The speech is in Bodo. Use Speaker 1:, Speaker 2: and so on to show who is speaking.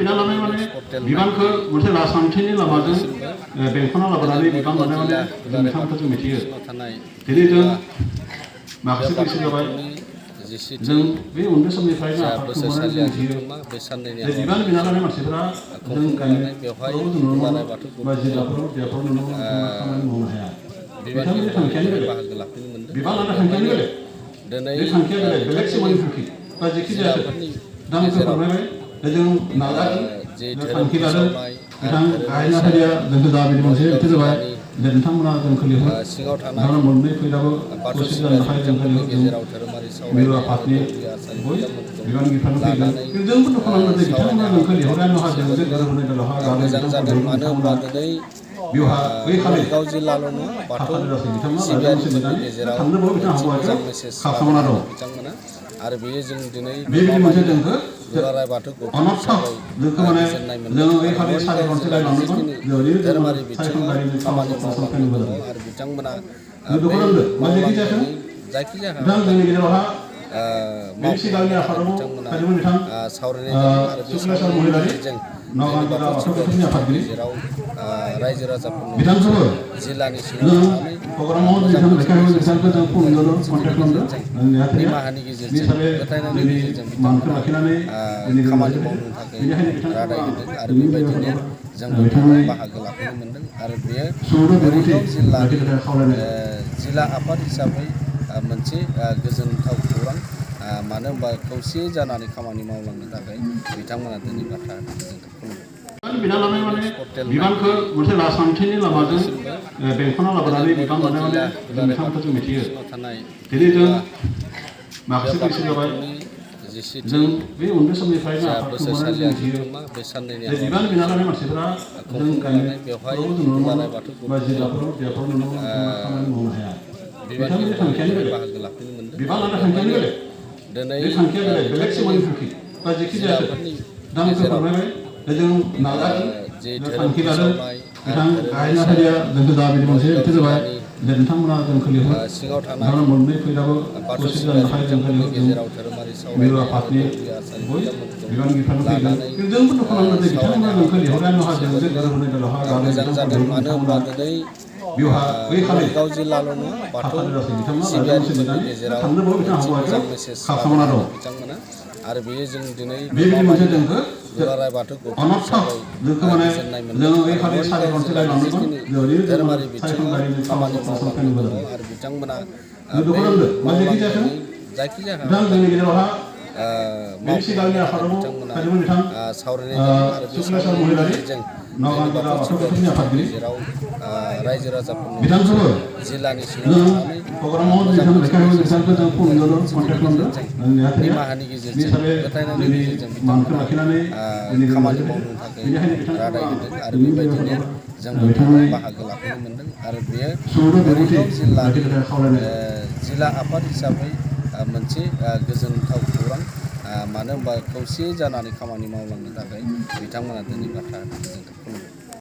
Speaker 1: बिना लानाय माने बिबानखौ मोनसे राजखान्थिनि लामाजों बेंखनना लाबोनानै बिबान लानाय माने नोंथांखौ जों मिथियो दिनै जों माखासे बैसो जाबाय जों बे उन्दै समनिफ्रायनो आफादखौ मोननानै जों मिथियो जे बिबान बिना लानाय मानसिफोरा जों गामिफोराव जों नुनो मोनो बा जिल्लाफोराव बेफोराव नुनो मोनो खामानि मावनो हाया बिथांमोननि थांखियानो बेलेग बिबान लानाय थांखियानो बेलेग बे थांखिया बेलेग सिमानि थांखि बा जेखि जाया दामखौ फोरमायबाय जों नाजागोन थांखि लादों बिथां गाहाय नेहाथारिया जोंखौ दाबिनि मोनसे ओंथि जाबाय जे नोंथांमोना जोंखौ लिंहर नोंथांमोना मोननै फैलाबो खौसे जानो थाखाय जोंखौ लिंहर जों मिरु आफादनि बय बिबानगिरिफ्रानो फैगोन जोंबो दुखु नांगोन जे बिथांमोना जोंखौ लिंहरनायनि उनाव जों जे गोरोबहोनाय दलहा गामि बिथांमोना बेवहा बै खालि थाखानो जासै बिथांमोना लाइजाम मोनसे लिरनानै थांनोबो बिथांहा हौवाखौ खालामना दं
Speaker 2: आरो बेयो जों दिनै
Speaker 1: बेबायदि मोनसे जोंखौ
Speaker 2: दुलाराय बाथौ
Speaker 1: अनर्थ जोंखौ माने जोङो बै खालि सारि घन्टा लांदोंमोन
Speaker 2: धोरोमारि बिथिङाव खामानि मावलांनो दङ आरो बिथांमोना
Speaker 1: दुखु नांदों मा जेखि जायाखै
Speaker 2: जायखिजाया
Speaker 1: बिथां जोंनि गेजेरावहा बे
Speaker 2: मावफुंनो
Speaker 1: सिगांनि
Speaker 2: थाखाय
Speaker 1: आफादाव
Speaker 2: बिथांमोना
Speaker 1: थादोंमोन बिथां
Speaker 2: सावरायनाय जादों आरो बे
Speaker 1: सुक्लेस्वर
Speaker 2: सावरायनायनि
Speaker 1: महिलारि
Speaker 2: गेजेरजों
Speaker 1: नगां जिल्ला बाथौ गोथौनि आफादगिरि
Speaker 2: गेजेराव रायजो राजाफोरनि
Speaker 1: बिथांखौबो
Speaker 2: जिल्लानि सिङाव
Speaker 1: जों
Speaker 2: थानानै
Speaker 1: प्रग्रामाव
Speaker 2: मोजां
Speaker 1: बिथां
Speaker 2: मोनसे
Speaker 1: लेखायाव बिथांखौ जों फुंबिलियावनो कन्टेक्ट खालामदों नेहाथारिया
Speaker 2: निमाहानि
Speaker 1: बे
Speaker 2: गेजेरजों
Speaker 1: हिसाबै
Speaker 2: फोथायनायनि
Speaker 1: दिनै
Speaker 2: गेजेरजों
Speaker 1: मानखौ
Speaker 2: बिथांमोना
Speaker 1: लाखिनानै दिनै
Speaker 2: खामानि
Speaker 1: जों
Speaker 2: मावनो थाखाय
Speaker 1: बेनिखायनो बिथांखौ
Speaker 2: रादाय होदों आरो
Speaker 1: जोंनि
Speaker 2: बेबायदिनो जोंबो बेवहाय
Speaker 1: बिथांनि
Speaker 2: बाहागो लाफैनो मोनदों आरो बेयो
Speaker 1: सुंद' बिबुंथि
Speaker 2: मरिगाव जिल्लानि
Speaker 1: लाखिनो थाखाय खावलायनाय
Speaker 2: जिल्ला आफाद हिसाबै मोनसे गोजोनथाव खौरां मानो होनबा खौसेयै जानानै खामानि मावलांनो थाखाय बिथांमोना दिनै बाथ्रा जोंखौ खुलुमदों
Speaker 1: बिना लानाय माने बिबानखौ मोनसे राजखान्थिनि लामाजों बेंखनना लाबोनानै बिबान लानाय माने नोंथांखौ जों मिथियो दिनै जों माखासे बैसो जाबाय जों बे उन्दै समनिफ्रायनो आफादखौ मोननानै जों मिथियो जे बिबान बिना लानाय मानसिफोरा जों गामिफोराव जों नुनो मोनो बा जिल्लाफोराव बेफोराव नुनो मोनो खामानि मावनो हाया बिथांमोननि थांखियानो बेलेग बिबान लानाय थांखियानो बेलेग बे थांखिया बेलेग सिमानि थांखि बा जेखि जाया दामखौ फोरमायबाय जों नाजागोन थांखि लादों बिथां गाहाय नेहाथारिया जोंखौ दाबिनि मोनसे ओंथि जाबाय जे नोंथांमोना जोंखौ लिंहर नोंथांमोना मोननै फैलाबो खौसे जानो थाखाय जोंखौ लिंहर जों मिरु आफादनि बय बिबानगिरिफ्रानो फैगोन जोंबो दुखु नांगोन जे बिथांमोना जोंखौ लिंहरनायनि उनाव जों जे गोरोबहोनाय दलहा गामि बिथांमोना बेवहा बै खालि
Speaker 2: मरिगाव जिल्लाल' नङा बाथौ
Speaker 1: थाखानो जासै बिथांमोना लाइजाम मोनसे
Speaker 2: सिबियारिफोरनि
Speaker 1: लिरनानै
Speaker 2: गेजेराव
Speaker 1: थांनोबो बिथांहा
Speaker 2: मोनसे
Speaker 1: हौवाखौ
Speaker 2: मोजां मेसेज
Speaker 1: खालामना दं
Speaker 2: बिथांमोना आरो बेयो जों दिनै
Speaker 1: बेबायदि मोनसे जोंखौ
Speaker 2: दुलाराय बाथौ गौथुम
Speaker 1: अनर्थ
Speaker 2: हिसाबै
Speaker 1: जोंखौ माने
Speaker 2: गोजोननाय मोनदों
Speaker 1: जोङो बै
Speaker 2: आरो
Speaker 1: खालि सारि
Speaker 2: मरिगाव
Speaker 1: घन्टा
Speaker 2: जिल्लानि
Speaker 1: लांदोंमोन
Speaker 2: जिखिनि धोरोमारि बिथिङाव
Speaker 1: सायखंगारिनि
Speaker 2: खामानि
Speaker 1: काउन्सिल
Speaker 2: मावलांनो
Speaker 1: दङ
Speaker 2: दङ आरो बिथांमोना
Speaker 1: दुखु नांदों मा जेखि जायाखै
Speaker 2: जायखिजाया
Speaker 1: बिथां जोंनि गेजेरावहा बे सिगांनि
Speaker 2: मावफुंनो थाखाय
Speaker 1: आफादाव
Speaker 2: बिथांमोना
Speaker 1: थादोंमोन बिथां
Speaker 2: सावरायनाय जादों आरो बे
Speaker 1: सुक्लेस्वर
Speaker 2: सावरायनायनि
Speaker 1: महिलारि
Speaker 2: गेजेरजों
Speaker 1: नगां
Speaker 2: जोंनि
Speaker 1: जिल्ला
Speaker 2: बाथौ
Speaker 1: बाथौ गोथौनि
Speaker 2: सिबियारिफोरनि
Speaker 1: आफादगिरि
Speaker 2: गेजेराव रायजो राजाफोरनि
Speaker 1: बिथांखौबो
Speaker 2: जिल्लानि सिङाव
Speaker 1: जों
Speaker 2: थानानै
Speaker 1: प्रग्रामाव
Speaker 2: मोजां
Speaker 1: बिथां
Speaker 2: मोनसे
Speaker 1: लेखायाव
Speaker 2: मेसेज
Speaker 1: बिथांखौ जों फुंबिलियावनो कन्टेक्ट खालामदों नेहाथारिया
Speaker 2: निमाहानि
Speaker 1: बे
Speaker 2: गेजेरजों
Speaker 1: हिसाबै
Speaker 2: फोथायनायनि
Speaker 1: दिनै
Speaker 2: गेजेरजों
Speaker 1: मानखौ
Speaker 2: बिथांमोना
Speaker 1: लाखिनानै दिनै जों
Speaker 2: खामानि मावनो थाखाय
Speaker 1: बेनिखायनो बिथांखौ
Speaker 2: रादाय होदों आरो
Speaker 1: जोंनि
Speaker 2: बेबायदिनो जोंबो
Speaker 1: बिथांनि
Speaker 2: बेवहाय बाहागो लाफैनो मोनदों आरो बेयो
Speaker 1: सुंद' बिबुंथि
Speaker 2: मरिगाव जिल्लानि
Speaker 1: लाखिनो थाखाय खावलायनाय
Speaker 2: जिल्ला आफाद हिसाबै मोनसे गोजोनथाव खौरां मानो होनबा खौसेयै जानानै खामानि मावलांनो थाखाय बिथांमोना दिनै बाथ्रा जोंखौ खुलुमदों।